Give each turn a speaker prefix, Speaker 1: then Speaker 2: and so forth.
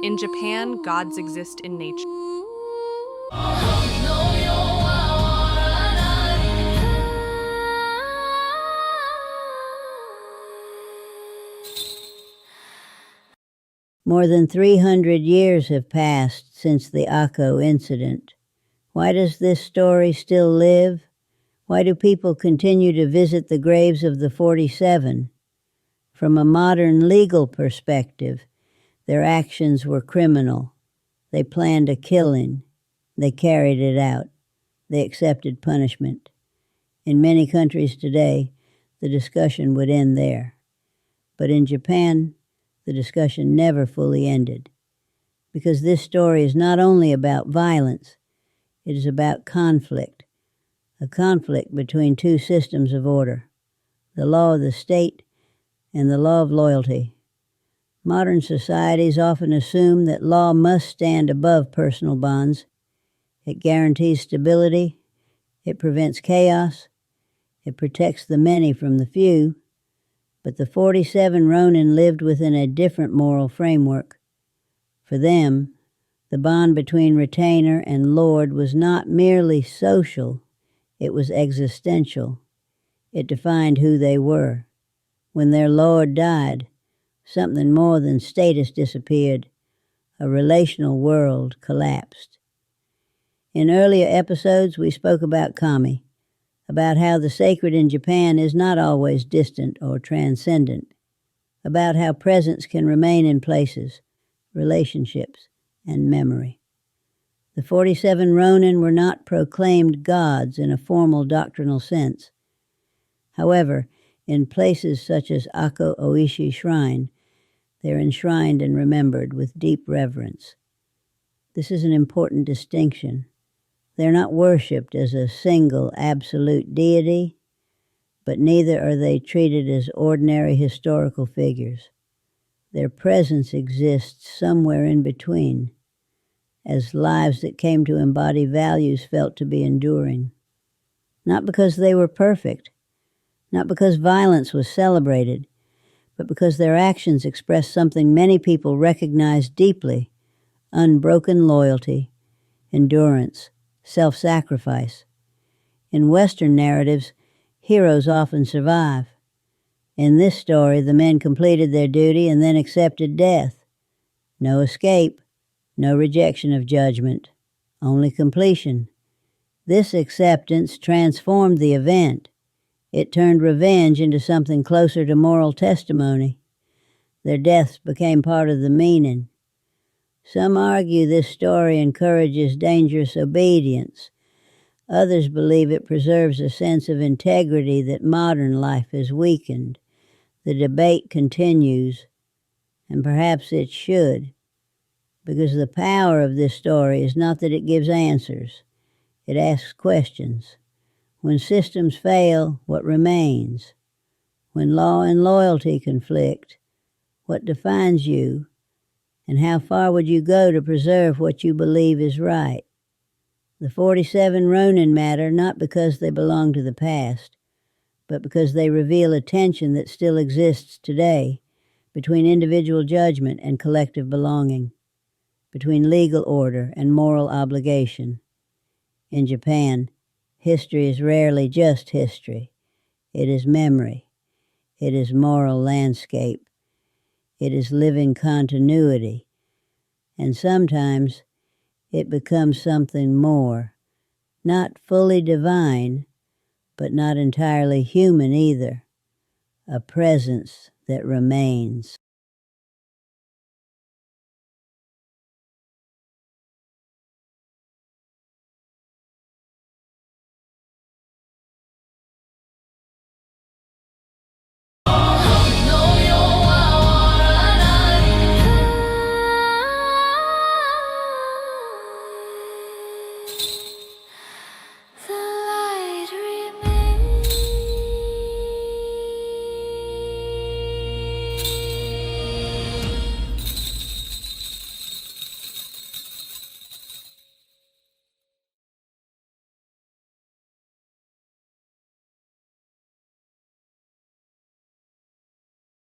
Speaker 1: In Japan, gods exist in nature.
Speaker 2: More than 300 years have passed since the Akko incident. Why does this story still live? Why do people continue to visit the graves of the 47? From a modern legal perspective, their actions were criminal. They planned a killing. They carried it out. They accepted punishment. In many countries today, the discussion would end there. But in Japan, the discussion never fully ended. Because this story is not only about violence, it is about conflict. A conflict between two systems of order, the law of the state and the law of loyalty. Modern societies often assume that law must stand above personal bonds. It guarantees stability, it prevents chaos, it protects the many from the few, but the 47 Ronin lived within a different moral framework. For them, the bond between retainer and lord was not merely social, it was existential. It defined who they were. When their lord died, something more than status disappeared. A relational world collapsed. In earlier episodes, we spoke about kami, about how the sacred in Japan is not always distant or transcendent, about how presence can remain in places, relationships, and memory. The 47 Ronin were not proclaimed gods in a formal doctrinal sense. However, in places such as Akko Oishi Shrine, they're enshrined and remembered with deep reverence. This is an important distinction. They're not worshipped as a single absolute deity, but neither are they treated as ordinary historical figures. Their presence exists somewhere in between, as lives that came to embody values felt to be enduring. Not because they were perfect, not because violence was celebrated, but because their actions expressed something many people recognize deeply: unbroken loyalty, endurance, self-sacrifice. In Western narratives, heroes often survive. In this story, the men completed their duty and then accepted death. No escape, no rejection of judgment, only completion. This acceptance transformed the event. It turned revenge into something closer to moral testimony. Their deaths became part of the meaning. Some argue this story encourages dangerous obedience. Others believe it preserves a sense of integrity that modern life has weakened. The debate continues, and perhaps it should, because the power of this story is not that it gives answers. It asks questions. When systems fail, what remains? When law and loyalty conflict, what defines you? And how far would you go to preserve what you believe is right? The 47 Ronin matter not because they belong to the past, but because they reveal a tension that still exists today between individual judgment and collective belonging, between legal order and moral obligation. In Japan, history is rarely just history. It is memory. It is moral landscape. It is living continuity. And sometimes it becomes something more, not fully divine, but not entirely human either, a presence that remains.